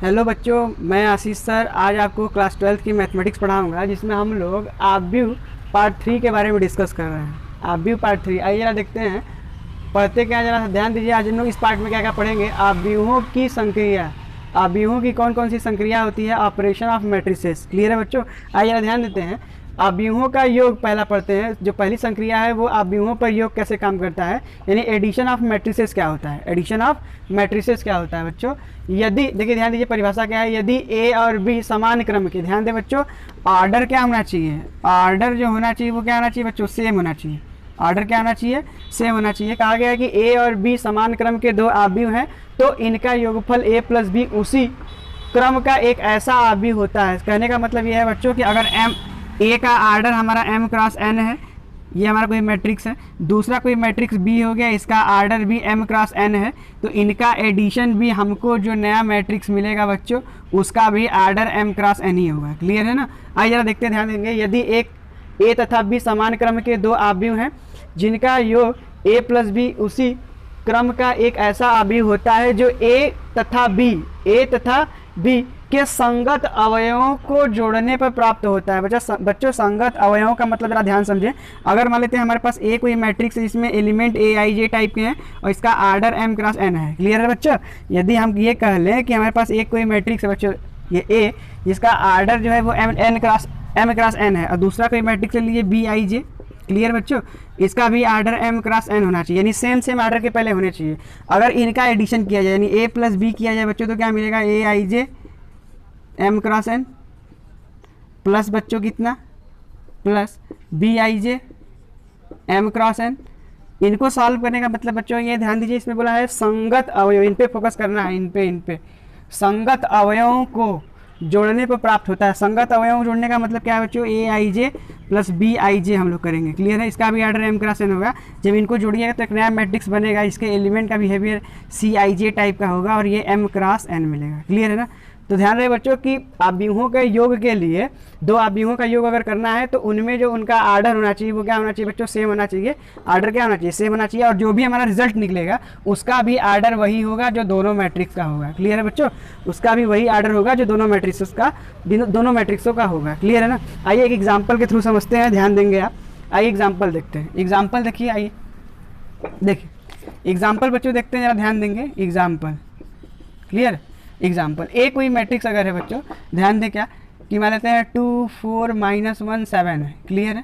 Hello बच्चों, मैं आशीष sir आज आपको क्लास 12th की मैथमेटिक्स पढ़ाऊंगा, जिसमें हम लोग आव्यूह पार्ट 3 के बारे में डिस्कस कर रहे हैं। आव्यूह पार्ट 3, आइए जरा देखते हैं पढ़ते क्या, जरा ध्यान दीजिए। आज हम लोग इस पार्ट में क्या क्या पढ़ेंगे। आव्यूहों की संक्रिया, आव्यूहों की कौन कौन सी संक्रिया होती है, ऑपरेशन ऑफ मैट्रिसेस। क्लियर है बच्चों। आइए जरा ध्यान देते हैं। आव्यूहों का योग पहला पढ़ते हैं। जो पहली संक्रिया है वो आव्यूहों पर योग कैसे काम करता है, यानी एडिशन ऑफ मैट्रिसेस क्या होता है। एडिशन ऑफ मैट्रिसेस क्या होता है बच्चों। यदि देखिए, ध्यान दीजिए, परिभाषा क्या है। यदि ए और बी समान क्रम के, ध्यान दें बच्चों, ऑर्डर क्या होना चाहिए, ऑर्डर जो होना चाहिए वो क्या होना चाहिए बच्चों, सेम होना चाहिए। ऑर्डर क्या होना चाहिए, सेम होना चाहिए। कहा गया है कि ए और बी समान क्रम के दो आव्यूह हैं तो इनका योगफल ए प्लस बी उसी क्रम का एक ऐसा आव्यूह होता है। कहने का मतलब यह है बच्चों कि अगर एम ए का आर्डर हमारा m क्रॉस n है, ये हमारा कोई मैट्रिक्स है, दूसरा कोई मैट्रिक्स b हो गया, इसका आर्डर भी m क्रॉस n है, तो इनका एडिशन भी हमको जो नया मैट्रिक्स मिलेगा बच्चों उसका भी आर्डर m क्रॉस n ही होगा। क्लियर है ना। आइए जरा देखते हैं, ध्यान देंगे। यदि एक a तथा b समान क्रम के दो आव्यूह हैं जिनका योग a प्लस बी उसी क्रम का एक ऐसा आव्यूह होता है जो a तथा b के संगत अवयवों को जोड़ने पर प्राप्त होता है। बच्चों संगत अवयवों का मतलब जरा ध्यान समझें। अगर मान लेते हैं हमारे पास ए कोई मैट्रिक्स है जिसमें element A I J type के हैं और इसका आर्डर m क्रॉस n है। क्लियर है बच्चों। यदि हम ये कह लें कि हमारे पास एक कोई मैट्रिक्स है बच्चों, ये ए, जिसका आर्डर जो है वो m क्रॉस n है, और दूसरा कोई मैट्रिक्स ले लीजिए बी आई जे। क्लियर बच्चों, इसका भी आर्डर m क्रॉस n होना चाहिए, यानी सेम आर्डर के पहले होने चाहिए। अगर इनका एडिशन किया जाए, यानी a प्लस बी किया जाए बच्चों, तो क्या मिलेगा, A I J m cross n plus बच्चों कितना, plus B I J m cross n। इनको सॉल्व करने का मतलब बच्चों ये ध्यान दीजिए, इसमें बोला है संगत अवयव, इन पे फोकस करना है, इन पे संगत अवयवों को जोड़ने पर प्राप्त होता है। संगत अवयवों जोड़ने का मतलब क्या है बच्चों, ए I J plus B I जे हम लोग करेंगे। क्लियर है। इसका भी आर्डर m क्रॉस n होगा। जब इनको जोड़िएगा तो एक नया मैट्रिक्स बनेगा, इसके एलिमेंट का बिहेवियर सी आई जे टाइप का होगा और ये m क्रॉस n मिलेगा। क्लियर है ना। तो ध्यान रहे बच्चों कि आव्यूहों के योग के लिए, दो आव्यूहों का योग अगर करना है तो उनमें जो उनका आर्डर होना चाहिए वो क्या होना चाहिए बच्चों, सेम होना चाहिए। आर्डर क्या होना चाहिए, सेम होना चाहिए। और जो भी हमारा रिजल्ट निकलेगा उसका भी आर्डर वही होगा जो दोनों मैट्रिक्स का होगा। क्लियर है बच्चों, उसका भी वही आर्डर होगा जो दोनों मैट्रिक्सों का होगा। क्लियर है ना। आइए एक एग्जाम्पल के थ्रू समझते हैं, ध्यान देंगे आप। आइए एग्जाम्पल देखते हैं। एग्जाम्पल देखिए, आइए देखिए एग्जाम्पल बच्चों देखते हैं, जरा ध्यान देंगे। Example, clear. एग्जाम्पल ए कोई मैट्रिक्स अगर है बच्चों, ध्यान दें क्या कि मान लेते हैं 2 4 -1 7 है। क्लियर है।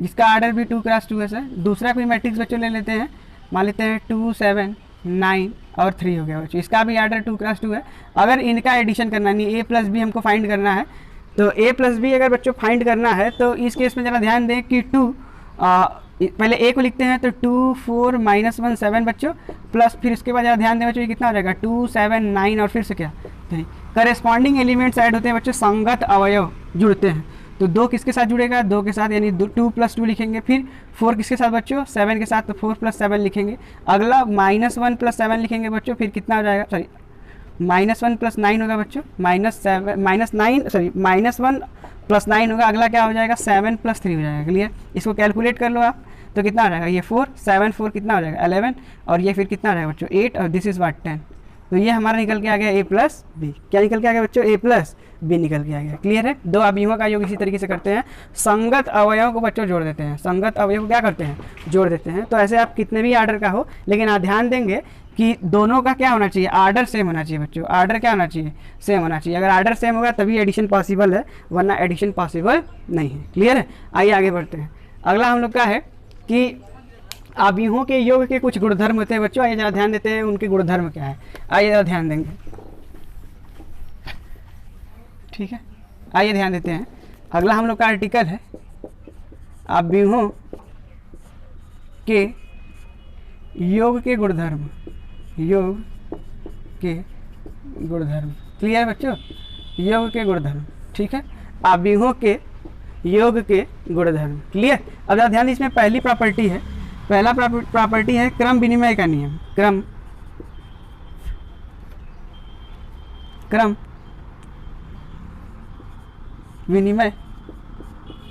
जिसका आर्डर भी 2 क्रॉस 2 है सर। दूसरा कोई मैट्रिक्स बच्चों ले लेते हैं, मान लेते हैं 2 7 9 और 3 हो गया बच्चों, इसका भी आर्डर 2 क्रॉस 2 है। अगर इनका एडिशन करना नहीं, ए प्लस बी हमको फाइंड करना है, तो ए प्लस बी अगर बच्चों फाइंड करना है तो इस केस में ज़रा ध्यान दें कि पहले ए को लिखते हैं तो 2 4 -1 7 बच्चों, प्लस फिर इसके बाद ज़रा ध्यान दें बच्चों ये कितना हो जाएगा, 2 7 9 और फिर से क्या 3। करेस्पॉन्डिंग एलिमेंट्स ऐड होते हैं बच्चों, संगत अवयव जुड़ते हैं। तो 2 किसके साथ जुड़ेगा, 2 के साथ, यानी 2 + 2 लिखेंगे। फिर 4 किसके साथ बच्चों, 7 के साथ, तो 4 + 7 लिखेंगे। अगला -1 + 7 लिखेंगे बच्चों, फिर कितना हो जाएगा, सॉरी -1 + 9 होगा बच्चों, -1 + 9 होगा। अगला क्या हो जाएगा, 7 + 3 हो जाएगा। क्लियर। इसको कैलकुलेट कर लो आप, तो कितना हो जाएगा, ये 4 7 4 कितना हो जाएगा 11, और ये फिर कितना हो जाएगा बच्चों 8, और दिस इज़ व्हाट 10। तो ये हमारा निकल के आ गया a प्लस बी। क्या निकल के आ गया बच्चों, a प्लस बी निकल के आ गया। क्लियर है। दो आव्यूहों का योग इसी तरीके से करते हैं, संगत अवयवों को बच्चों जोड़ देते हैं। संगत अवयव को क्या करते हैं, जोड़ देते हैं। तो ऐसे आप कितने भी आर्डर का हो, लेकिन आप ध्यान देंगे कि दोनों का क्या होना चाहिए, आर्डर सेम होना चाहिए बच्चों। आर्डर क्या होना चाहिए, सेम होना चाहिए। अगर आर्डर सेम होगा तभी एडिशन पॉसिबल है, वरना एडिशन पॉसिबल नहीं है। क्लियर है। आइए आगे बढ़ते हैं। अगला हम लोग का है कि आव्यूहों के योग के कुछ गुणधर्म होते हैं बच्चों। आइए जरा ध्यान देते हैं उनके गुणधर्म क्या है। आइए जरा ध्यान देंगे, ठीक है। आइए ध्यान देते हैं। अगला हम लोग का आर्टिकल है आव्यूहों के योग के गुणधर्म, योग के गुणधर्म। क्लियर है बच्चों, योग के गुणधर्म, ठीक है। आव्यूहों के योग के गुणधर्म, क्लियर। अब जरा ध्यान, इसमें पहली प्रॉपर्टी है, पहला प्रॉपर्टी है क्रम विनिमय का नियम। क्रम विनिमय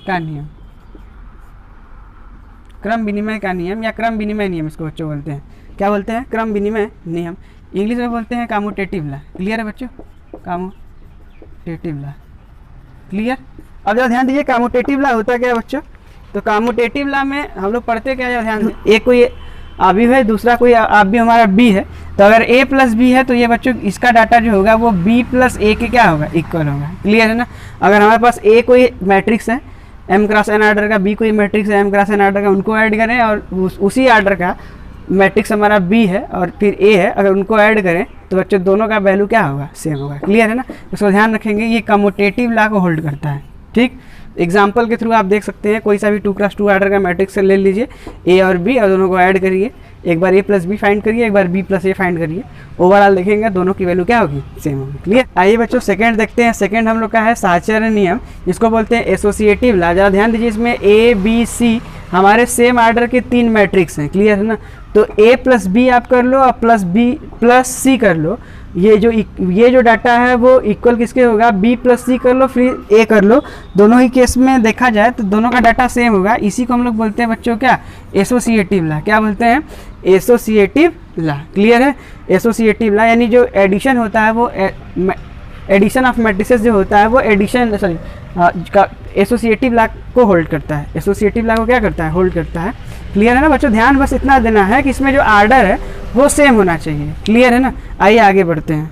का नियम, क्रम विनिमय का नियम या क्रम विनिमय नियम इसको बच्चों बोलते हैं। क्या बोलते हैं, क्रम विनिमय नियम। इंग्लिश में बोलते हैं कम्यूटेटिव लॉ। क्लियर है बच्चों। Commutative law. क्लियर। अब जरा ध्यान दीजिए कम्यूटेटिव लॉ होता क्या है बच्चों। तो कम्यूटेटिव लॉ में हम लोग पढ़ते क्या है, ध्यान दें, एक कोई अवयव है, दूसरा कोई अवयव हमारा बी है। तो अगर ए प्लस बी है तो ये बच्चों इसका डाटा जो होगा वो बी प्लस ए के क्या होगा, इक्वल होगा। क्लियर है ना। अगर हमारे पास ए कोई मैट्रिक्स है एम क्रॉस एन आर्डर का, बी कोई मैट्रिक्स है एम क्रॉस एन आर्डर का, उनको ऐड करें और उसी आर्डर का मैट्रिक्स हमारा बी है और फिर ए है, अगर उनको ऐड करें तो बच्चों दोनों का वैल्यू क्या होगा, सेम होगा। क्लियर है ना। उसको ध्यान रखेंगे, ये कम्यूटेटिव लॉ को होल्ड करता है। ठीक। एग्जाम्पल के थ्रू आप देख सकते हैं, कोई सा भी 2x2 आर्डर का मैट्रिक्स ले लीजिए, ए और बी, और दोनों को ऐड करिए, एक बार ए प्लस बी फाइंड करिए, एक बार बी प्लस ए फाइंड करिए, ओवरऑल देखेंगे दोनों की वैल्यू क्या होगी, सेम होगी। क्लियर। आइए बच्चों सेकंड देखते हैं। सेकंड हम लोग का है साहचर्य नियम, जिसको बोलते हैं एसोसिएटिव लॉ। ज़रा ध्यान दीजिए, इसमें ए बी सी हमारे सेम आर्डर के 3 मैट्रिक्स हैं। क्लियर है ना। तो ए प्लस बी आप कर लो और प्लस बी प्लस सी कर लो, ये जो डाटा है वो इक्वल किसके होगा, बी प्लस सी कर लो फिर ए कर लो, दोनों ही केस में देखा जाए तो दोनों का डाटा सेम होगा। इसी को हम लोग बोलते हैं बच्चों क्या, एसोसिएटिव लॉ। क्या बोलते हैं, एसोसिएटिव लॉ। क्लियर है। एसोसिएटिव लॉ यानी जो एडिशन होता है वो एडिशन ऑफ मैट्रिसेस जो होता है वो एडिशन का एसोसिएटिव लॉ को होल्ड करता है। एसोसिएटिव लॉ को क्या करता है, होल्ड करता है। क्लियर है ना बच्चों। ध्यान बस इतना देना है कि इसमें जो आर्डर है वो सेम होना चाहिए। क्लियर है ना। आइए आगे बढ़ते हैं।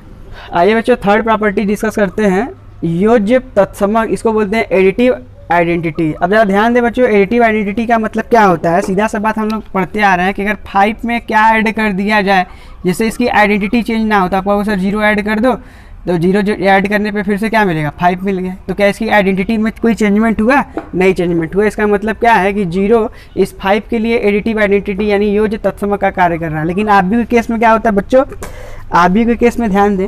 आइए बच्चों थर्ड प्रॉपर्टी डिस्कस करते हैं, योज्य तत्समक। इसको बोलते हैं एडिटिव आइडेंटिटी। अब ज़रा ध्यान दें बच्चों, एडिटिव आइडेंटिटी का मतलब क्या होता है। सीधा सा बात हम लोग पढ़ते आ रहे हैं कि अगर 5 में क्या ऐड कर दिया जाए, जैसे इसकी आइडेंटिटी चेंज ना होता, आपको सर 0 ऐड कर दो, तो 0 जो ऐड करने पे फिर से क्या मिलेगा, 5 मिल गया। तो क्या इसकी आइडेंटिटी में कोई चेंजमेंट हुआ, नहीं चेंजमेंट हुआ। इसका मतलब क्या है कि 0 इस 5 के लिए एडिटिव आइडेंटिटी यानी योज्य तत्समक का कार्य कर रहा है। लेकिन आव्यूह के केस में क्या होता है बच्चों, आव्यूह के केस में ध्यान दें,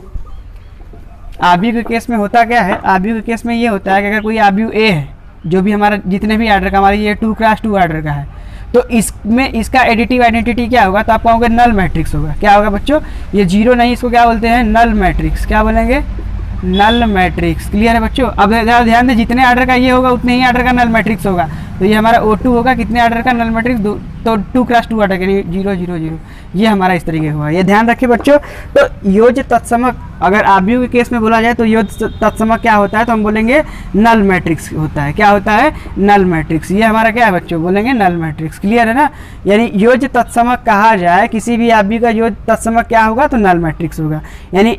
आव्यूह के केस में होता क्या है, आव्यूह के केस में ये होता है कि अगर कोई आव्यूह ए है, जो भी हमारा जितने भी आर्डर का, हमारा ये 2x2 आर्डर का है, तो इसमें इसका एडिटिव आइडेंटिटी क्या होगा, तो आप कहोगे नल मैट्रिक्स होगा। क्या होगा बच्चों, ये 0 नहीं, इसको क्या बोलते हैं, नल मैट्रिक्स। क्या बोलेंगे, नल मैट्रिक्स। क्लियर है बच्चों। अब ध्यान दें, जितने आर्डर का ये होगा उतने ही आर्डर का नल मैट्रिक्स होगा। तो ये हमारा O2 होगा, कितने आर्डर का नल मैट्रिक्स, तो 2x2 आर्डर के लिए 0 0 0, ये हमारा इस तरीके हुआ। ये ध्यान रखिए बच्चों। तो योज्य तत्समक अगर आव्यूह के केस में बोला जाए तो योज्य तत्समक क्या होता है, तो हम बोलेंगे नल मैट्रिक्स होता है। क्या होता है, नल मैट्रिक्स। ये हमारा क्या है बच्चों, बोलेंगे नल मैट्रिक्स। क्लियर है ना। यानी योज्य तत्समक कहा जाए, किसी भी आव्यूह का योज्य तत्समक क्या होगा, तो नल मैट्रिक्स होगा। यानी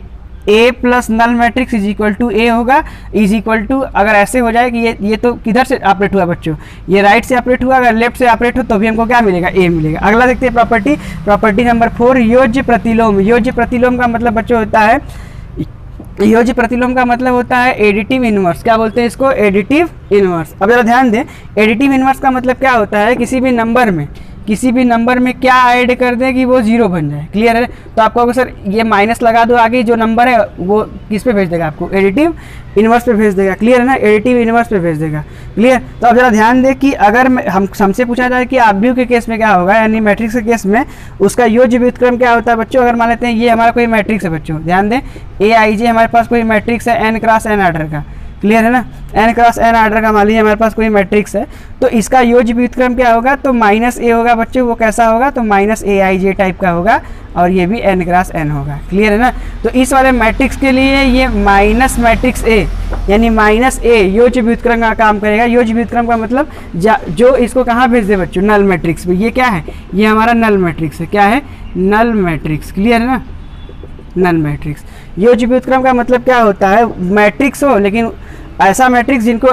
A plus null matrix is equal to A होगा, इज इक्वल टू, अगर ऐसे हो जाए कि ये तो किधर से ऑपरेट हुआ बच्चों, ये राइट से ऑपरेट हुआ, अगर लेफ्ट से ऑपरेट हो तो भी हमको क्या मिलेगा, ए मिलेगा। अगला देखते हैं प्रॉपर्टी नंबर 4, योज्य प्रतिलोम। योज्य प्रतिलोम का मतलब बच्चों होता है, योज्य प्रतिलोम का मतलब होता है एडिटिव इनवर्स। क्या बोलते हैं इसको, एडिटिव इनवर्स। अब जरा ध्यान दें, एडिटिव इनवर्स का मतलब क्या होता है, किसी भी नंबर में क्या ऐड कर दे कि वो 0 बन जाए। क्लियर है। तो आपको अगर सर ये माइनस लगा दो, आगे जो नंबर है वो किस पे भेज देगा, आपको एडिटिव इनवर्स पे भेज देगा। क्लियर है ना, एडिटिव इनवर्स पे भेज देगा। क्लियर। तो अब जरा ध्यान दें कि अगर हमसे पूछा जाए कि आव्यूह के केस में क्या होगा, यानी मैट्रिक्स के केस में उसका योज्य व्युत्क्रम क्या होता है बच्चों। अगर मान लेते हैं ये हमारा कोई मैट्रिक्स है बच्चों, ध्यान दें, AIJ हमारे पास कोई मैट्रिक्स है n क्रॉस n आर्डर का। क्लियर है ना, n क्रॉस n आर्डर का मान लीजिए हमारे पास कोई मैट्रिक्स है, तो इसका योज्य व्युत्क्रम क्या होगा, तो -a होगा बच्चों। वो कैसा होगा, तो -AIJ टाइप का होगा, और ये भी n क्रॉस n होगा। क्लियर है ना। तो इस वाले मैट्रिक्स के लिए ये माइनस मैट्रिक्स A यानी -a योज्य व्युत्क्रम का काम करेगा। योज्य व्युत्क्रम का मतलब जो इसको कहाँ भेज दे बच्चों, नल मैट्रिक्स में। ये क्या है, ये हमारा नल मैट्रिक्स है। क्या है, नल मैट्रिक्स। क्लियर है ना, नल मैट्रिक्स। योज्य व्युत्क्रम का मतलब क्या होता है, मैट्रिक्स हो लेकिन ऐसा मैट्रिक्स जिनको,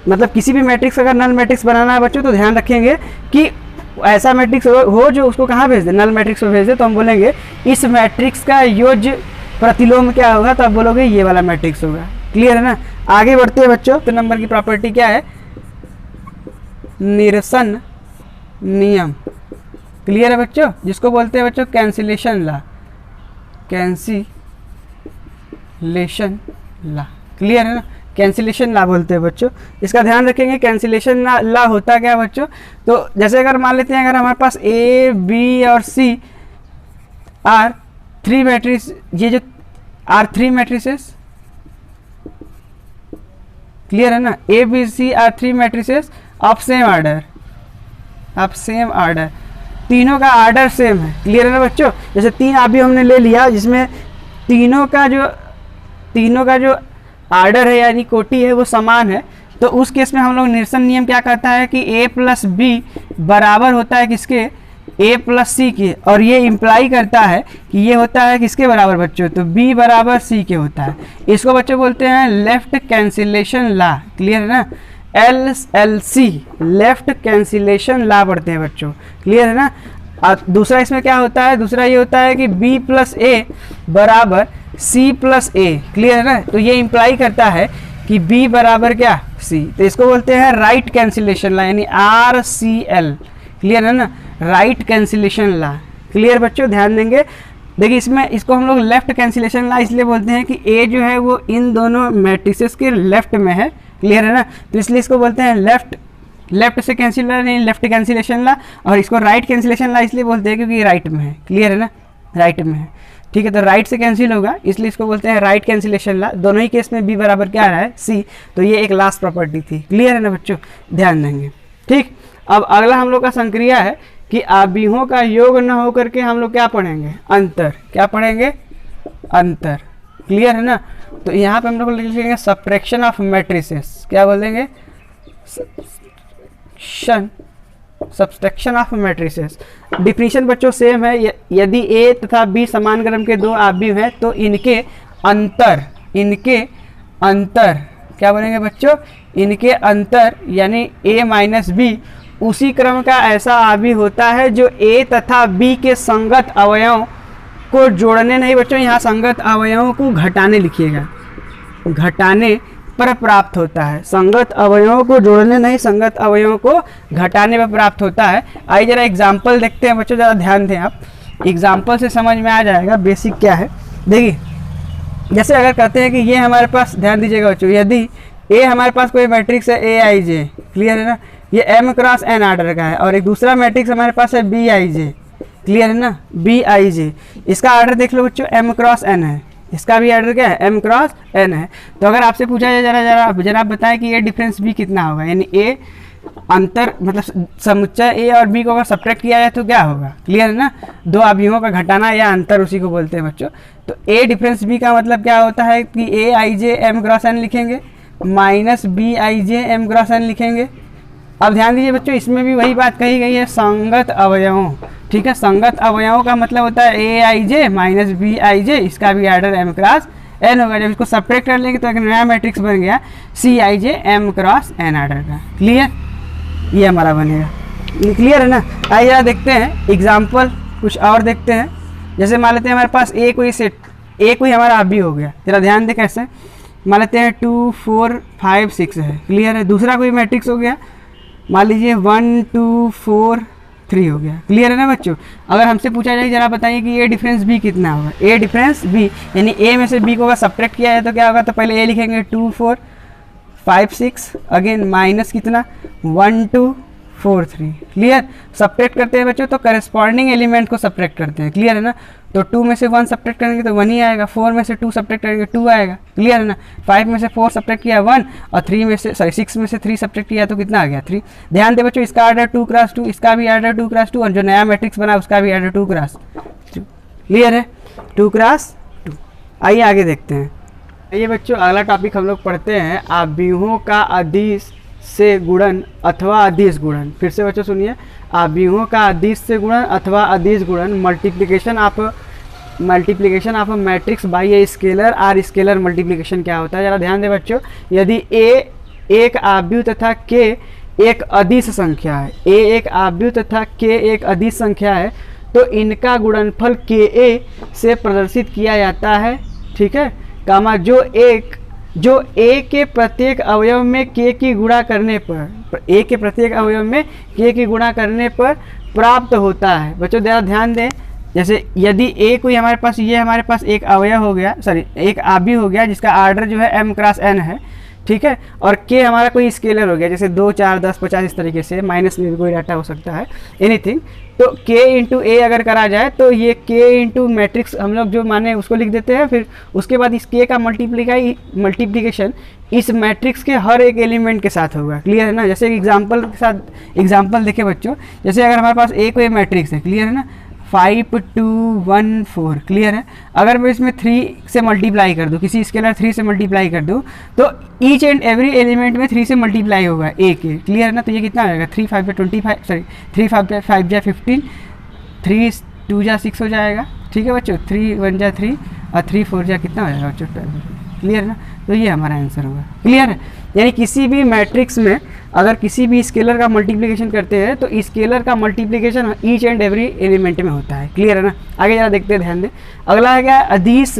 मतलब किसी भी मैट्रिक्स अगर नल मैट्रिक्स बनाना है बच्चों, तो ध्यान रखेंगे कि ऐसा मैट्रिक्स हो जो उसको कहाँ भेज दे, नल मैट्रिक्स में भेज दे। तो हम बोलेंगे इस मैट्रिक्स का योज्य प्रतिलोम क्या होगा, तो आप बोलोगे ये वाला मैट्रिक्स होगा। क्लियर है ना। आगे बढ़ते हैं बच्चों। तो नंबर की प्रॉपर्टी क्या है, निरसन नियम। क्लियर है बच्चों, जिसको बोलते हैं बच्चों cancellation law, cancellation law. Clear है ना, कैंसिलेशन लॉ बोलते हैं बच्चों। इसका ध्यान रखेंगे, कैंसिलेशन लॉ होता क्या है बच्चों, तो जैसे अगर मान लेते हैं अगर हमारे पास A, B और C आर 3 मैट्रिक्स, ये जो आर 3 मैट्रिसेस, क्लियर है ना, A, B, C are 3 matrices of same order, तीनों का आर्डर सेम है। क्लियर है ना बच्चों। जैसे 3 अभी हमने ले लिया जिसमें तीनों का जो तीनों का जो आर्डर है यानी कोटि है वो समान है, तो उस केस में हम लोग निरसन नियम क्या कहता है कि a प्लस बी बराबर होता है किसके, a प्लस सी के, और ये इम्प्लाई करता है कि ये होता है किसके बराबर बच्चों, तो b बराबर c के होता है। इसको बच्चों बोलते हैं लेफ्ट कैंसिलेशन लॉ, क्लियर है ना, LLC लेफ्ट कैंसिलेशन लॉ पढ़ते हैं बच्चों, क्लियर है ना। और दूसरा इसमें क्या होता है, दूसरा ये होता है कि b प्लस ए बराबर c प्लस ए, क्लियर है ना। तो ये इम्प्लाई करता है कि b बराबर क्या, c, तो इसको बोलते हैं राइट कैंसिलेशन लॉ यानी RCL, क्लियर है ना, राइट कैंसिलेशन लॉ, क्लियर बच्चों, ध्यान देंगे। देखिए इसमें इसको हम लोग लेफ्ट कैंसिलेशन लॉ इसलिए बोलते हैं कि a जो है वो इन दोनों मैट्रिसेस के लेफ्ट में है, क्लियर है ना, तो इसलिए इसको बोलते हैं लेफ्ट से कैंसिल नहीं, लेफ्ट कैंसिलेशन लॉ। और इसको राइट कैंसिलेशन लॉ इसलिए बोलते हैं क्योंकि राइट में है, क्लियर है ना, राइट में है, ठीक है। तो राइट से कैंसिल होगा इसलिए इसको बोलते हैं राइट कैंसिलेशन लॉ। दोनों ही केस में b बराबर क्या आ रहा है, c, तो ये एक लास्ट प्रॉपर्टी थी, क्लियर है ना बच्चों, ध्यान देंगे। ठीक, अब अगला हम लोग का संक्रिया है कि आव्यूहों का योग न हो करके हम लोग क्या पढ़ेंगे, अंतर, क्या पढ़ेंगे, अंतर, क्लियर है ना। तो यहाँ पे हम लोग लिखेंगे सब्ट्रैक्शन ऑफ मैट्रिसेस, क्या बोल देंगे, सब्ट्रैक्शन ऑफ मैट्रिसेस। डिफिनीशन बच्चों सेम है, यदि a तथा b समान क्रम के दो आव्यूह हैं तो इनके अंतर क्या बोलेंगे बच्चों, इनके अंतर यानी a माइनस बी उसी क्रम का ऐसा आव्यूह होता है जो a तथा b के संगत अवयवों को जोड़ने, नहीं बच्चों यहाँ संगत अवयवों को घटाने लिखिएगा, घटाने पर प्राप्त होता है, संगत अवयवों को जोड़ने नहीं, संगत अवयवों को घटाने पर प्राप्त होता है। आइए जरा एग्जाम्पल देखते हैं बच्चों, ज़रा ध्यान दें आप, एग्जाम्पल से समझ में आ जाएगा बेसिक क्या है। देखिए जैसे अगर कहते हैं कि ये हमारे पास, ध्यान दीजिएगा बच्चों, यदि a हमारे पास कोई मैट्रिक्स है aij, क्लियर है ना, ये m क्रॉस n आर्डर का है, और एक दूसरा मैट्रिक्स हमारे पास है bij, क्लियर है ना, bij, इसका आर्डर देख लो बच्चों m क्रॉस n है, इसका भी आर्डर क्या है, m क्रॉस n है। तो अगर आपसे पूछा जाए जरा आप बताएं कि ये डिफरेंस b कितना होगा, यानी a अंतर मतलब समुच्चय a और b को अगर सब्ट्रैक्ट किया जाए तो क्या होगा, क्लियर है ना, दो आव्यूहों का घटाना या अंतर उसी को बोलते हैं बच्चों। तो a डिफरेंस b का मतलब क्या होता है कि aij m क्रॉस n लिखेंगे minus bij m cross n लिखेंगे। अब ध्यान दीजिए बच्चों, इसमें भी वही बात कही गई है, संगत अवयवों, ठीक है, संगत अवयवों का मतलब होता है aij माइनस bij, इसका भी आर्डर m क्रॉस n होगा। जब इसको सब्ट्रैक्ट कर लेंगे तो एक नया मैट्रिक्स बन गया cij m cross n order का, क्लियर, ये हमारा बनेगा, क्लियर है ना। आइए जरा देखते हैं एग्जाम्पल, कुछ और देखते हैं। जैसे मान लेते हैं हमारे पास a कोई हमारा आव्यूह हो गया, जरा ध्यान दें कैसे, मान लेते हैं 2 4 5 6 है, क्लियर है। दूसरा कोई मैट्रिक्स हो गया, मान लीजिए 1 2 4 3 हो गया, क्लियर है ना बच्चों। अगर हमसे पूछा जाए जरा बताइए कि ए डिफरेंस b कितना होगा, ए डिफरेंस b यानी a में से b को अगर सब्ट्रैक्ट किया जाए तो क्या होगा, तो पहले a लिखेंगे 2 4 5 6, अगेन माइनस कितना 1 2 4 3, क्लियर। सब्ट्रैक्ट करते हैं बच्चों तो करस्पॉन्डिंग एलिमेंट को सब्ट्रैक्ट करते हैं, क्लियर है ना। तो 2 में से 1 सब्ट्रैक्ट करेंगे तो 1 ही आएगा, 4 में से 2 सब्ट्रैक्ट करेंगे 2 आएगा, क्लियर है ना। 5 में से 4 सब्ट्रैक्ट किया 1, और 6 में से 3 सब्ट्रैक्ट किया तो कितना आ गया 3। ध्यान दे बच्चों, इसका आर्डर 2 क्रॉस 2, इसका भी आर्डर 2 क्रॉस 2, और जो नया मैट्रिक्स बना उसका भी आर्डर 2 क्रॉस 2, क्लियर है, 2 क्रॉस 2। आइए आगे देखते हैं। ये बच्चों अगला टॉपिक हम लोग पढ़ते हैं आव्यूहों का अदिश से गुणन अथवा अदिश गुणन। फिर से बच्चों सुनिए, आव्यूहों का अदिश से गुणन अथवा अदिश गुणन, multiplication of matrix by a scalar or scalar multiplication क्या होता है, जरा ध्यान दें बच्चों। यदि a एक आव्यूह तथा k एक अदिश संख्या है, a एक आव्यूह तथा k एक अदिश संख्या है, तो इनका गुणनफल ka से प्रदर्शित किया जाता है, ठीक है, कामा जो a के प्रत्येक अवयव में k की गुणा करने पर, a के प्रत्येक अवयव में k की गुणा करने पर प्राप्त होता है। बच्चों जरा ध्यान दें, जैसे यदि a कोई हमारे पास, ये हमारे पास एक अवयव हो गया, सॉरी एक आव्यूह हो गया जिसका आर्डर जो है m क्रॉस n है, ठीक है, और k हमारा कोई स्केलर हो गया, जैसे 2 4 10 50 इस तरीके से, माइनस में भी कोई डाटा हो सकता है, एनीथिंग। तो k इंटू a अगर करा जाए तो ये k इंटू मैट्रिक्स हम लोग जो माने उसको लिख देते हैं, फिर उसके बाद इस k का मल्टीप्लिकेशन इस मैट्रिक्स के हर एक एलिमेंट के साथ होगा, क्लियर है ना। जैसे एग्जाम्पल के साथ एग्जाम्पल देखें बच्चों, जैसे अगर हमारे पास a कोई मैट्रिक्स है, क्लियर है ना, 5214, क्लियर है। अगर मैं इसमें 3 से मल्टीप्लाई कर दूँ, किसी स्केलर 3 से मल्टीप्लाई कर दूँ, तो ईच एंड एवरी एलिमेंट में 3 से मल्टीप्लाई होगा ए के, क्लियर है ना। तो ये कितना हो जाएगा, 3 5 25, सॉरी 3 5 5 15, 3 2 6 हो जाएगा, ठीक है बच्चों। 3 1 3 और 3 4 कितना हो जाएगा बच्चों, 12, क्लियर है ना। तो ये हमारा आंसर होगा, क्लियर है। यानी किसी भी मैट्रिक्स में अगर किसी भी स्केलर का मल्टीप्लिकेशन करते हैं तो स्केलर का multiplication each and every element में होता है, क्लियर है ना। आगे जरा देखते हैं, ध्यान दें। अगला है क्या, अदिश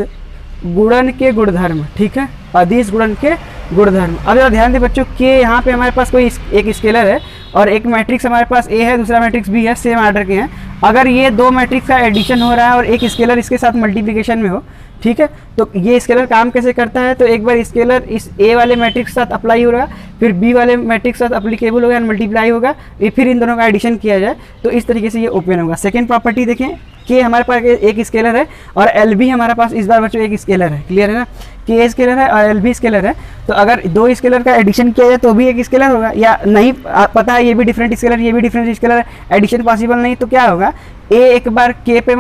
गुणन के गुणधर्म, ठीक है, अदिश गुणन के गुणधर्म। अब जरा ध्यान दें बच्चों कि यहाँ पे हमारे पास कोई एक स्केलर है और एक मैट्रिक्स हमारे पास ए है, दूसरा मैट्रिक्स बी है, सेम आर्डर के हैं। अगर ये दो मैट्रिक्स का एडिशन हो रहा है और एक स्केलर इसके साथ मल्टीप्लिकेशन में हो, ठीक है, तो ये स्केलर काम कैसे करता है, तो एक बार स्केलर इस ए वाले मैट्रिक्स के साथ अप्लाई होगा, फिर बी वाले मैट्रिक्स के साथ अप्लीकेबल होगा, मल्टीप्लाई होगा, फिर इन दोनों का एडिशन किया जाए तो इस तरीके से ये ओपन होगा। सेकेंड प्रॉपर्टी देखें कि हमारे पास एक स्केलर है और एल भी हमारे पास इस बार बच्चों एक स्केलर है, क्लियर है ना, कि ए स्केलर है और एल भी स्केलर है। तो अगर दो स्केलर का एडिशन किया जाए तो भी एक स्केलर होगा, या नहीं पता है ये भी डिफरेंट स्केलर ये भी डिफरेंट स्केलर है, एडिशन पॉसिबल नहीं, तो क्या होगा, ए एक बार के पे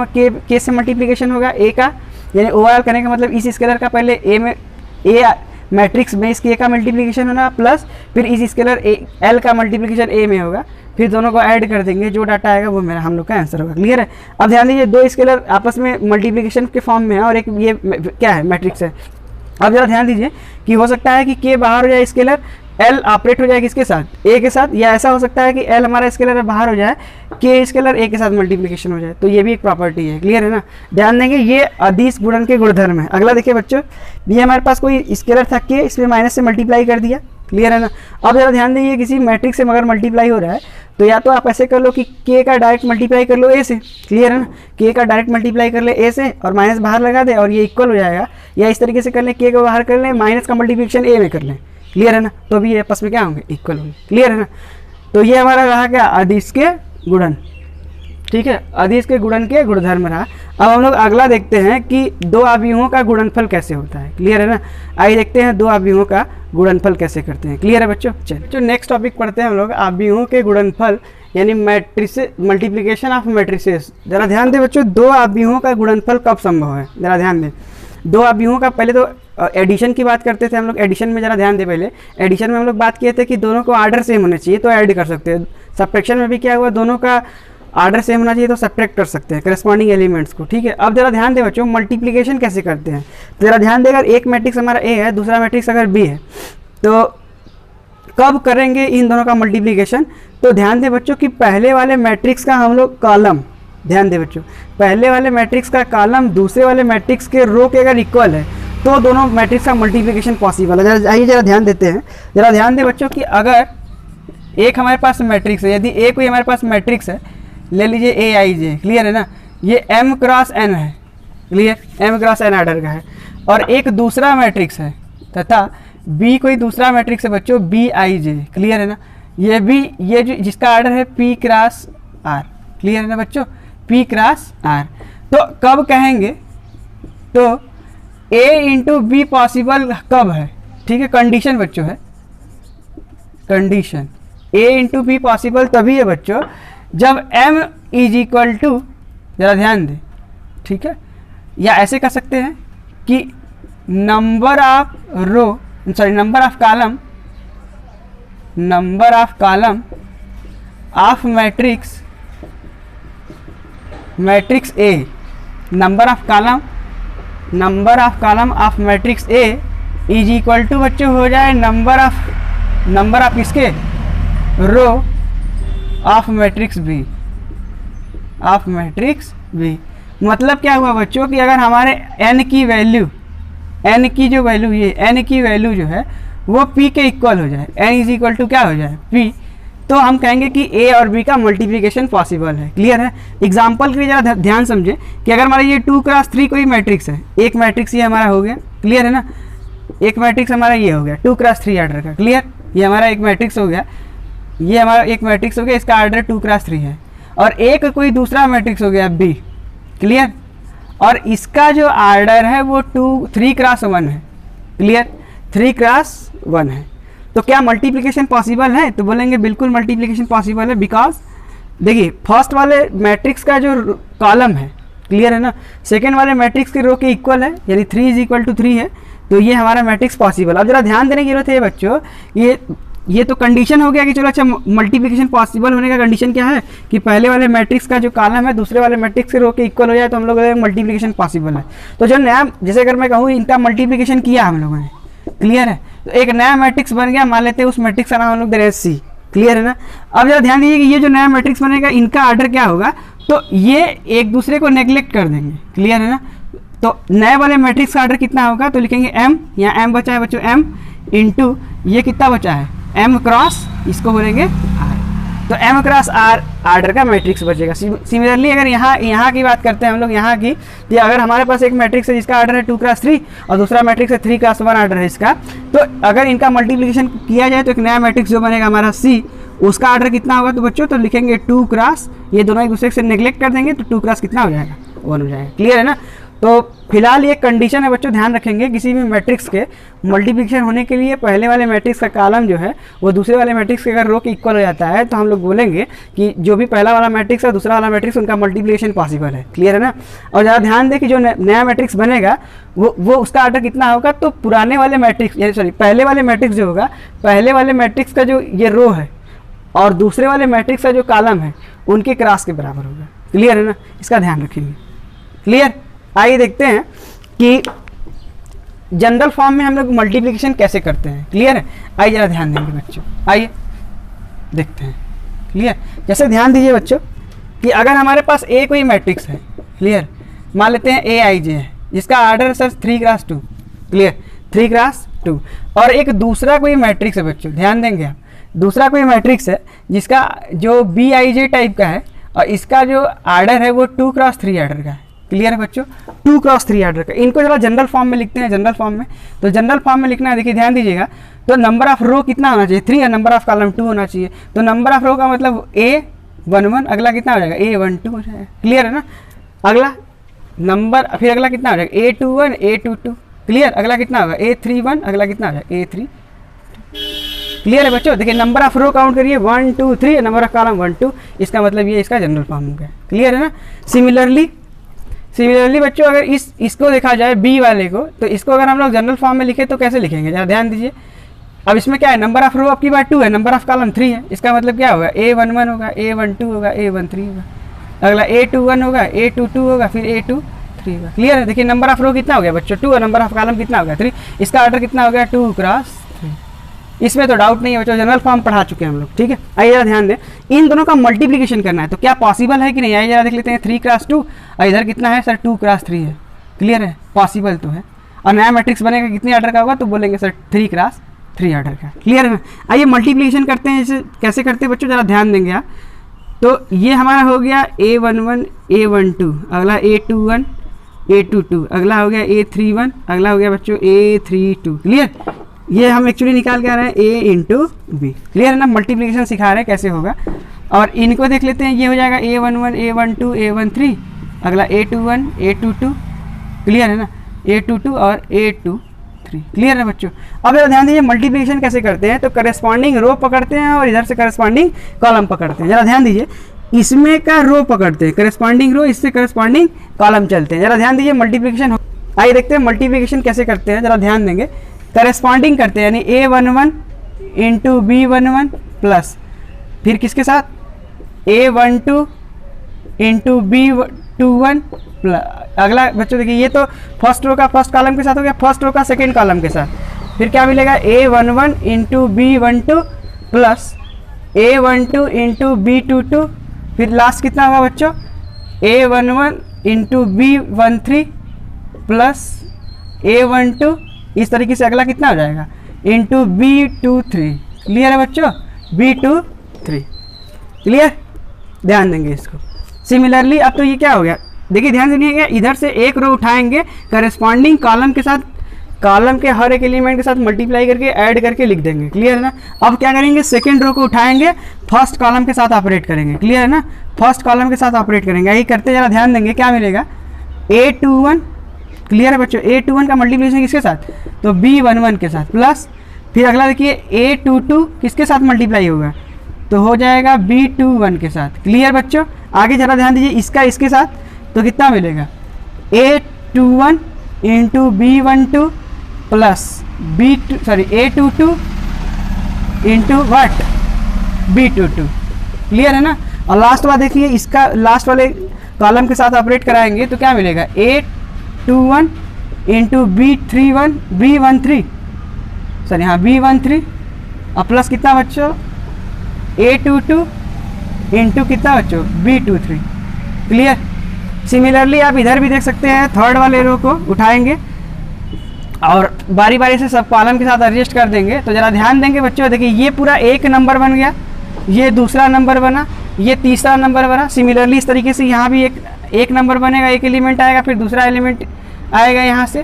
के से मल्टीप्लिकेशन होगा ए का, यानी ओवरऑल करने का मतलब इस स्केलर का पहले ए में ए मैट्रिक्स में इस के का मल्टीप्लिकेशन होना, प्लस फिर इस स्केलर एल का मल्टीप्लिकेशन ए में होगा, फिर दोनों को ऐड कर देंगे, जो डाटा आएगा वो मेरा हम लोग का आंसर होगा, क्लियर है। अब ध्यान दीजिए, दो स्केलर आपस में मल्टीप्लिकेशन के फॉर्म में है और एक ये क्या है, मैट्रिक्स है। अब जरा ध्यान दीजिए कि हो सकता है कि के बाहर हो जाए स्केलर, एल ऑपरेट हो जाए किसके साथ, ए के साथ, या ऐसा हो सकता है कि एल हमारा स्केलर बाहर हो जाए, के स्केलर ए के साथ मल्टीप्लिकेशन हो जाए, तो ये भी एक प्रॉपर्टी है, क्लियर है ना। ध्यान देंगे ये अदिश गुणन के गुणधर्म है। अगला देखिए बच्चों, ये हमारे पास कोई स्केलर था के, इसमें माइनस से मल्टीप्लाई कर दिया, क्लियर है ना। अब जरा ध्यान देंगे किसी मैट्रिक्स से मगर मल्टीप्लाई हो रहा है तो या तो आप ऐसे कर लो कि के का डायरेक्ट मल्टीप्लाई कर लो ए से, क्लियर है ना, के का डायरेक्ट मल्टीप्लाई कर ले ए से और माइनस बाहर लगा दे और ये इक्वल हो जाएगा, या इस तरीके से कर लें, के को बाहर कर लें, माइनस का मल्टीप्लिकेशन ए में कर लें, क्लियर है ना, तो भी ये आपस में क्या होंगे, इक्वल होंगे, क्लियर है ना। तो ये हमारा रहा क्या, अदिश के गुणन, ठीक है, अदिश के गुणन के गुणधर्म रहा। अब हम लोग अगला देखते हैं कि दो अवयवों का गुणनफल कैसे होता है, क्लियर है ना। आइए देखते हैं दो अवयवों का गुणनफल कैसे करते हैं, क्लियर है बच्चों। चलिए जो नेक्स्ट टॉपिक पढ़ते हैं हम लोग, अवयवों के गुणनफल यानी मैट्रिक्स मल्टीप्लिकेशन ऑफ मैट्रिसेस। जरा ध्यान दें बच्चों, दो अवयवों का गुणनफल कब संभव है, जरा ध्यान दें। दो अवयवों का, पहले तो एडिशन की बात करते थे हम लोग, एडिशन में जरा ध्यान दें, पहले एडिशन में हम लोग बात किए थे कि दोनों को आर्डर सेम होना चाहिए तो ऐड कर सकते हैं। सब्ट्रैक्शन में भी क्या हुआ, दोनों का आर्डर सेम होना चाहिए तो सब्ट्रैक्ट कर सकते हैं करस्पॉन्डिंग एलिमेंट्स को, ठीक है। अब जरा ध्यान दें बच्चों, मल्टीप्लिकेशन कैसे करते हैं, तो जरा ध्यान दें, अगर एक मैट्रिक्स हमारा ए है, दूसरा मैट्रिक्स अगर बी है, तो कब करेंगे इन दोनों का मल्टीप्लिकेशन। तो ध्यान दें बच्चों कि पहले वाले मैट्रिक्स का हम लोग कॉलम, ध्यान दें बच्चों, पहले वाले मैट्रिक्स का कॉलम दूसरे वाले मैट्रिक्स के रो के अगर इक्वल है तो दोनों मैट्रिक्स का मल्टीप्लिकेशन पॉसिबल है। आइए जरा ध्यान देते हैं, जरा ध्यान दें बच्चों कि अगर एक हमारे पास मैट्रिक्स है, यदि ए कोई हमारे पास मैट्रिक्स है, ले लीजिए ए आई जे, क्लियर है ना, ये m क्रॉस n है, clear, m cross n order का है, और एक दूसरा मैट्रिक्स है तथा b कोई दूसरा मैट्रिक्स है बच्चों, b आई जे, क्लियर है ना, ये भी ये जो जिसका आर्डर है p क्रॉस r, क्लियर है ना बच्चों, p क्रॉस r। तो कब कहेंगे, तो a इंटू बी पॉसिबल कब है, ठीक है, कंडीशन बच्चों है, condition a into be possible तभी है बच्चों जब m इज इक्वल टू, जरा ध्यान दें, ठीक है, या ऐसे कर सकते हैं कि number of row, sorry number of column, number of column of matrix, matrix A, number of column, number of column of matrix A is equal to बच्चों हो जाए नंबर ऑफ किसके, row of matrix B, of matrix B. मतलब क्या हुआ बच्चों कि अगर हमारे n की वैल्यू, n की जो वैल्यू, ये n की वैल्यू जो है वो p के इक्वल हो जाए, n इज इक्वल टू क्या हो जाए p, तो हम कहेंगे कि a और b का मल्टीप्लिकेशन पॉसिबल है, क्लियर है। एग्जांपल के लिए जरा ध्यान समझें कि अगर हमारा ये 2 क्रॉस 3 कोई मैट्रिक्स है, एक मैट्रिक्स ये हमारा हो गया, क्लियर है ना, एक मैट्रिक्स हमारा ये हो गया 2 क्रॉस 3 आर्डर का, क्लियर, ये हमारा एक मैट्रिक्स हो गया, ये हमारा एक मैट्रिक्स हो गया, इसका आर्डर 2 क्रॉस 3 है, और एक कोई दूसरा मैट्रिक्स हो गया b, क्लियर, और इसका जो आर्डर है वो 3 क्रॉस 1 है, क्लियर, 3 क्रॉस 1 है। तो क्या मल्टीप्लिकेशन पॉसिबल है, तो बोलेंगे बिल्कुल मल्टीप्लिकेशन पॉसिबल है, बिकॉज देखिए फर्स्ट वाले मैट्रिक्स का जो कॉलम है, क्लियर है ना, सेकेंड वाले मैट्रिक्स के रो के इक्वल है, यानी 3 इज इक्वल टू 3 है, तो ये हमारा मैट्रिक्स पॉसिबल। अब जरा ध्यान देने की जरूरत है बच्चों, ये तो कंडीशन हो गया कि चलो अच्छा मल्टीप्लिकेशन पॉसिबल होने का कंडीशन क्या है कि पहले वाले मैट्रिक्स का जो कॉलम है दूसरे वाले मैट्रिक्स के रो के इक्वल हो जाए तो हम लोग मल्टीप्लिकेशन पॉसिबल है। तो जो नया, जैसे अगर मैं कहूँ इनका मल्टीप्लिकेशन किया हम लोगों ने, क्लियर है, तो एक नया मैट्रिक्स बन गया, मान लेते हैं उस मैट्रिक्स का नाम हम लोग दे रहे हैं सी, क्लियर है ना। अब जरा ध्यान दीजिए कि ये जो नया मैट्रिक्स बनेगा इनका ऑर्डर क्या होगा, तो ये एक दूसरे को नेग्लेक्ट कर देंगे, क्लियर है ना। तो नए वाले मैट्रिक्स का ऑर्डर कितना होगा, तो लिखेंगे m, यहाँ m बचा है बच्चों m इंटू ये कितना बचा है m क्रॉस, इसको बोलेंगे r, तो m क्रॉस r ऑर्डर का मैट्रिक्स बचेगा। सिमिलरली अगर यहाँ की बात करते हैं हम लोग यहाँ की, तो अगर हमारे पास एक मैट्रिक्स है जिसका ऑर्डर है 2 क्रॉस 3 और दूसरा मैट्रिक्स है 3 क्रॉस 1 ऑर्डर है इसका, तो अगर इनका मल्टीप्लिकेशन किया जाए तो एक नया मैट्रिक्स जो बनेगा हमारा C, उसका ऑर्डर कितना होगा, तो बच्चों तो लिखेंगे 2 क्रॉस, ये दोनों एक दूसरे से नेग्लेक्ट कर देंगे तो 2 क्रॉस कितना हो जाएगा, 1 हो जाएगा, क्लियर है ना। तो फिलहाल ये कंडीशन है बच्चों, ध्यान रखेंगे किसी भी मैट्रिक्स के मल्टीप्लिकेशन होने के लिए पहले वाले मैट्रिक्स का कॉलम जो है वो दूसरे वाले मैट्रिक्स के अगर रो के इक्वल हो जाता है तो हम लोग बोलेंगे कि जो भी पहला वाला मैट्रिक्स है दूसरा वाला मैट्रिक्स उनका मल्टीप्लिकेशन पॉसिबल है, क्लियर है ना। और ज़्यादा ध्यान दें कि जो नया मैट्रिक्स बनेगा वो उसका ऑर्डर कितना होगा, तो पुराने वाले मैट्रिक्स यानी सॉरी पहले वाले मैट्रिक्स जो होगा, पहले वाले मैट्रिक्स का जो ये रो है और दूसरे वाले मैट्रिक्स का जो कॉलम है उनके क्रॉस के बराबर होगा, क्लियर है ना, इसका ध्यान रखेंगे, क्लियर। आइए देखते हैं कि जनरल फॉर्म में हम लोग मल्टीप्लिकेशन कैसे करते हैं, क्लियर है। आइए जरा ध्यान देंगे बच्चों, आइए देखते हैं, क्लियर। जैसे ध्यान दीजिए बच्चों कि अगर हमारे पास ए कोई मैट्रिक्स है, क्लियर, मान लेते हैं ए आई जे है जिसका ऑर्डर है सर 3 क्रॉस 2, क्लियर, 3 क्रॉस 2, और एक दूसरा कोई मैट्रिक्स है बच्चों, ध्यान देंगे आप, दूसरा कोई मैट्रिक्स है जिसका जो बी आई जे टाइप का है और इसका जो ऑर्डर है वो 2 क्रॉस 3 ऑर्डर का है, क्लियर है बच्चों, 2 क्रॉस 3 ऑर्डर का। इनको जरा जनरल फॉर्म में लिखते हैं, जनरल फॉर्म में, तो जनरल फॉर्म में लिखना है, देखिए ध्यान दीजिएगा, तो नंबर ऑफ रो कितना होना चाहिए 3 और नंबर ऑफ कॉलम 2 होना चाहिए, तो नंबर ऑफ रो का मतलब A11, अगला कितना हो जाएगा A12 हो जाएगा, क्लियर है ना। अगला नंबर, फिर अगला कितना हो जाएगा A21 A22, क्लियर, अगला कितना होगा A31, अगला कितना हो जाएगा A3, क्लियर है बच्चों। देखिए नंबर ऑफ रो काउंट करिए 1 2 3, नंबर ऑफ कॉलम 1 2, इसका मतलब ये इसका जनरल फॉर्म हो गया, क्लियर है ना। सिमिलरली बच्चों अगर इसको देखा जाए बी वाले को, तो इसको अगर हम लोग जनरल फॉर्म में लिखे तो कैसे लिखेंगे, जरा ध्यान दीजिए। अब इसमें क्या है, नंबर ऑफ रो आपकी बात 2 है, नंबर ऑफ कॉलम 3 है, इसका मतलब क्या होगा A11 होगा, A12 होगा, A13 होगा, अगला A21 होगा, A22 होगा, फिर A23 होगा, क्लियर है। देखिए नंबर ऑफ रो कितना हो गया बच्चों 2 और नंबर ऑफ कॉलम कितना हो गया 3, इसका ऑर्डर कितना हो गया 2 क्रॉस 3, इसमें तो डाउट नहीं है बच्चों, जनरल फॉर्म पढ़ा चुके हैं हम लोग, ठीक है। आइए जरा ध्यान दें, इन दोनों का मल्टीप्लिकेशन करना है तो क्या पॉसिबल है कि नहीं, आइए जरा देख लेते हैं। 3 क्रॉस 2 और इधर कितना है सर 2 क्रॉस 3 है, क्लियर है, पॉसिबल तो है। और नया मैट्रिक्स बनेगा कितने ऑर्डर का होगा, तो बोलेंगे सर 3 क्रॉस 3 ऑर्डर का, क्लियर है ना। आइए मल्टीप्लिकेशन करते हैं, जैसे कैसे करते हैं बच्चों, जरा ध्यान देंगे आप। तो ये हमारा हो गया A11 A12, अगला A21 A22, अगला हो गया A31, अगला हो गया बच्चों A32, क्लियर। ये हम एक्चुअली निकाल के आ रहे हैं A इंटू बी, क्लियर है ना, मल्टीप्लिकेशन सिखा रहे हैं कैसे होगा। और इनको देख लेते हैं, ये हो जाएगा A11 A12 A13, अगला A21 A22, क्लियर है ना, A22 और A23, क्लियर है बच्चों। अब ध्यान दीजिए मल्टीप्लिकेशन कैसे करते हैं, तो करस्पॉन्डिंग रो पकड़ते हैं और इधर से करस्पॉन्डिंग कॉलम पकड़ते हैं। जरा ध्यान दीजिए, इसमें का रो पकड़ते हैं करस्पॉन्डिंग रो, इससे करस्पॉन्डिंग कॉलम चलते हैं। जरा ध्यान दीजिए मल्टीप्लिकेशन, आइए देखते हैं मल्टीप्लिकेशन कैसे करते हैं, जरा ध्यान देंगे। करस्पॉन्डिंग करते हैं यानी A11 इंटू B11 प्लस फिर किसके साथ A12 इंटू B21 प्लस, अगला बच्चों देखिए ये तो फर्स्ट रो का फर्स्ट कॉलम के साथ हो गया, फर्स्ट रो का सेकेंड कॉलम के साथ, फिर क्या मिलेगा A11 into B12 plus A12 into B22, फिर लास्ट कितना होगा बच्चों A11 into B13 plus A12, इस तरीके से अगला कितना हो जाएगा इंटू B23, क्लियर है बच्चों, B23, क्लियर, ध्यान देंगे इसको। सिमिलरली अब तो ये क्या हो गया, देखिए ध्यान देंगे, इधर से एक रो उठाएंगे करस्पॉन्डिंग कॉलम के साथ, कॉलम के हर एक एलिमेंट के साथ मल्टीप्लाई करके ऐड करके लिख देंगे, क्लियर है ना। अब क्या करेंगे, सेकेंड रो को उठाएंगे फर्स्ट कॉलम के साथ ऑपरेट करेंगे, क्लियर है ना, फर्स्ट कॉलम के साथ ऑपरेट करेंगे। यही करते जरा ध्यान देंगे, क्या मिलेगा A21, क्लियर है बच्चों, A21 का मल्टीप्लिकेशन किसके साथ, तो B11 के साथ, प्लस फिर अगला देखिए A22 किसके साथ मल्टीप्लाई होगा, तो हो जाएगा B21 के साथ। क्लियर बच्चों? आगे ज़रा ध्यान दीजिए, इसका इसके साथ तो कितना मिलेगा, A21 into B12 plus A22 into what B22। Clear है ना? और लास्ट वाला देखिए, इसका लास्ट वाले कॉलम के साथ ऑपरेट कराएंगे तो क्या मिलेगा, A21 इंटू B13 सॉरी हाँ B13 और प्लस कितना बच्चों, A22 इंटू कितना बच्चों, B23। क्लियर? सिमिलरली आप इधर भी देख सकते हैं, थर्ड वाले रो को उठाएंगे और बारी बारी से सब कॉलम के साथ एडजस्ट कर देंगे। तो ज़रा ध्यान देंगे बच्चों, देखिए ये पूरा एक नंबर बन गया, ये दूसरा नंबर बना, ये तीसरा नंबर बना। सिमिलरली इस तरीके से यहाँ भी एक नंबर बनेगा, एक एलिमेंट आएगा, फिर दूसरा एलिमेंट आएगा यहाँ से।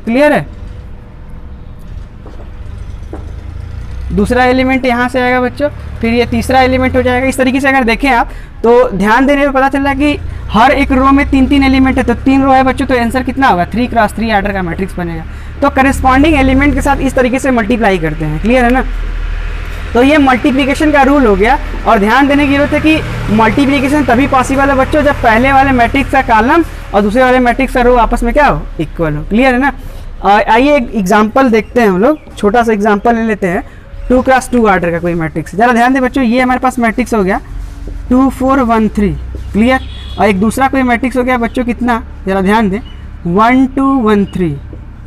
क्लियर है? दूसरा एलिमेंट यहाँ से आएगा बच्चों, फिर ये तीसरा एलिमेंट हो जाएगा। इस तरीके से अगर देखें आप तो ध्यान देने में पता चल रहा है कि हर एक रो में 3 एलिमेंट है, तो 3 रो है बच्चों, तो आंसर कितना होगा, 3x3 आर्डर का मैट्रिक्स बनेगा। तो करेस्पॉन्डिंग एलिमेंट के साथ इस तरीके से मल्टीप्लाई करते हैं। क्लियर है ना? तो ये मल्टीप्लिकेशन का रूल हो गया। और ध्यान देने की जरूरत है कि मल्टीप्लिकेशन तभी पॉसिबल है बच्चों जब पहले वाले मैट्रिक्स का कॉलम और दूसरे वाले मैट्रिक्स का रो आपस में क्या हो, इक्वल हो। क्लियर है ना? आइए एक एग्जाम्पल देखते हैं हम लोग, छोटा सा एग्जाम्पल ले लेते हैं। 2x2 आर्डर का कोई मैट्रिक्स, ज़रा ध्यान दें बच्चों, ये हमारे पास मैट्रिक्स हो गया 2 4 1 3। क्लियर? और एक दूसरा कोई मैट्रिक्स हो गया बच्चों कितना, ज़रा ध्यान दें, 1 2 1 3।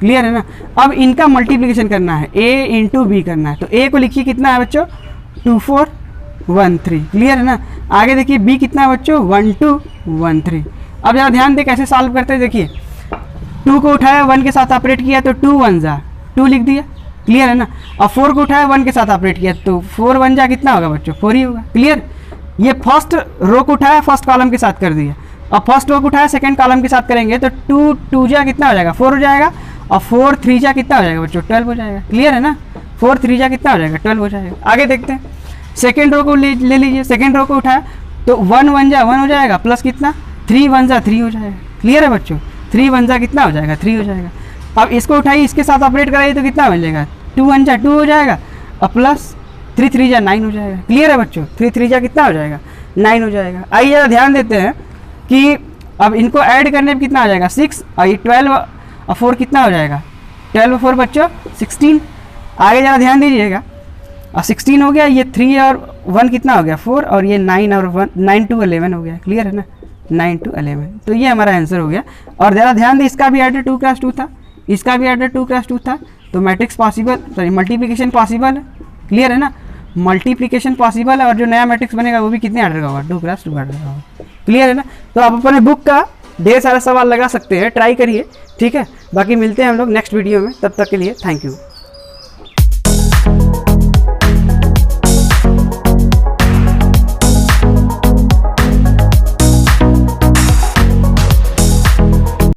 क्लियर है ना? अब इनका मल्टीप्लिकेशन करना है, A इंटू B करना है। तो A को लिखिए कितना है बच्चों, 2 4 1 3। क्लियर है ना? आगे देखिए B कितना है बच्चों, 1 2 1 3। अब ज़रा ध्यान दें कैसे सॉल्व करते हैं। देखिए 2 को उठाया 1 के साथ ऑपरेट किया तो 2 1 जा 2 लिख दिया। क्लियर है ना? और 4 को उठाया 1 के साथ ऑपरेट किया तो 4 1 जा कितना होगा बच्चों, 4 ही होगा। क्लियर? ये फर्स्ट रो को उठाया फर्स्ट कॉलम के साथ कर दिया, और फर्स्ट रो को उठाया सेकंड कॉलम के साथ करेंगे तो 2 2 जा कितना हो जाएगा, 4 हो जाएगा, और 4 3 जा कितना हो जाएगा बच्चों, 12 हो जाएगा। क्लियर है ना? 4 3 जा कितना हो जाएगा, 12 हो जाएगा। आगे देखते हैं, सेकेंड रो को ले लीजिए, सेकेंड रो को उठाया तो 1 1 जा 1 हो जाएगा, प्लस कितना 3 1 जा 3 हो जाएगा। क्लियर है बच्चों? 3 1 जा कितना हो जाएगा, 3 हो जाएगा। अब इसको उठाइए, इसके साथ ऑपरेट कराइए तो कितना मिल जाएगा, 2 1 जा 2 हो जाएगा, और प्लस 3 3 जा 9 हो जाएगा। क्लियर है बच्चों? 3 3 जा कितना हो जाएगा, 9 हो जाएगा। आइए ज़रा ध्यान देते हैं कि अब इनको ऐड करने में कितना आ जाएगा, 6, और ये 12 और 4 कितना हो जाएगा, 12 और 4 बच्चों 16। आगे ज़रा ध्यान दीजिएगा, और 16 हो गया, ये 3 और 1 कितना हो गया, 4, और ये 9 और 1 9 to 11 हो गया। क्लियर है ना? 9 to 11। तो ये हमारा आंसर हो गया। और ज़रा ध्यान दें, इसका भी आर्डर 2x2 था, इसका भी आर्डर 2x2 था, तो matrix possible, sorry multiplication possible है। क्लियर है ना? मल्टीप्लिकेशन पॉसिबल है, और जो नया मैट्रिक्स बनेगा वो भी कितने आर्डर का होगा, 2x2 आर्डर का होगा। क्लियर है ना? तो आप अपने बुक का ढेर सारा सवाल लगा सकते हैं, ट्राई करिए। ठीक है? बाकी मिलते हैं हम लोग नेक्स्ट वीडियो में, तब तक के लिए थैंक यू।